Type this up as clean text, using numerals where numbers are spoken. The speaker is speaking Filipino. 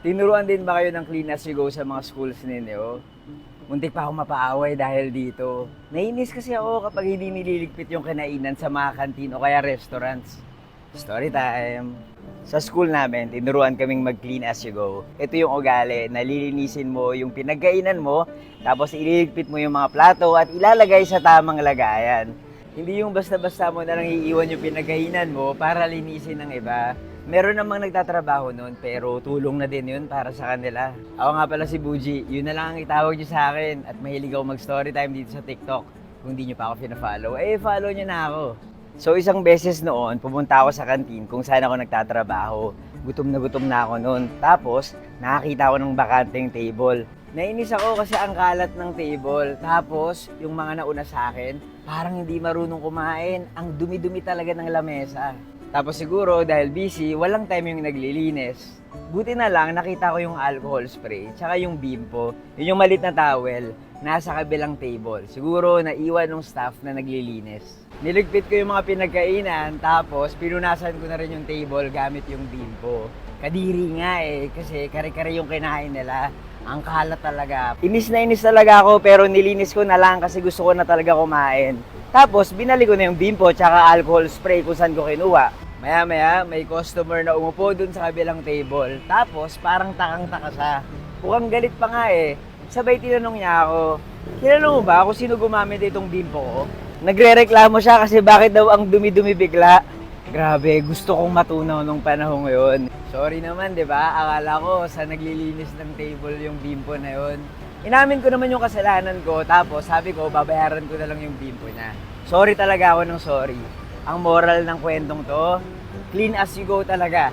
Tinuruan din ba kayo ng clean as you go sa mga schools ninyo? Muntik pa ako mapaaway dahil dito. Nainis kasi ako kapag hindi nililigpit yung kinainan sa mga kantin o kaya restaurants. Story time! Sa school namin, tinuruan kaming mag-clean as you go. Ito yung ugali, nalilinisin mo yung pinagkainan mo, tapos ililigpit mo yung mga plato at ilalagay sa tamang lagayan. Hindi yung basta-basta mo na lang iiwan yung pinagkainan mo para linisin ng iba. Meron namang nagtatrabaho nun, pero tulong na din yun para sa kanila. Ako nga pala si Buji, yun na lang ang itawag nyo sa akin at mahilig ako mag-story time dito sa TikTok. Kung di nyo pa ako fina-follow, follow nyo na ako. So isang beses noon, pumunta ako sa kantin kung saan ako nagtatrabaho. Gutom na ako noon. Tapos, nakakita ako ng bakanteng table. Nainis ako kasi ang kalat ng table. Tapos, yung mga nauna sa akin, parang hindi marunong kumain. Ang dumi-dumi talaga ng lamesa. Tapos siguro dahil busy, walang time yung naglilinis. Buti na lang nakita ko yung alcohol spray, tsaka yung bimpo, yun yung malit na towel, nasa kabilang table. Siguro naiwan ng staff na naglilinis. Niligpit ko yung mga pinagkainan, tapos pinunasan ko na rin yung table gamit yung bimpo. Kadiri nga kasi kare-kare yung kinain nila. Ang kalat talaga. Inis na inis talaga ako pero nilinis ko na lang kasi gusto ko na talaga kumain. Tapos binalik ko na yung bimpo tsaka alcohol spray kung saan ko kinuha. Maya-maya may customer na umupo dun sa kabilang table. Tapos parang takang-taka siya. Mukhang galit pa nga Sabay tinanong niya ako, kilala mo ba kung sino gumamit itong bimpo ko? Nagre-reklamo siya kasi bakit daw ang dumi-dumi bigla. Grabe, gusto kong matunaw nung panahon ngayon. Sorry naman, di ba? Akala ko sa naglilinis ng table yung bimpo na yon. Inamin ko naman yung kasalanan ko, tapos sabi ko, babayaran ko na lang yung bimpo niya. Sorry talaga ako ng sorry. Ang moral ng kwentong to, clean as you go talaga.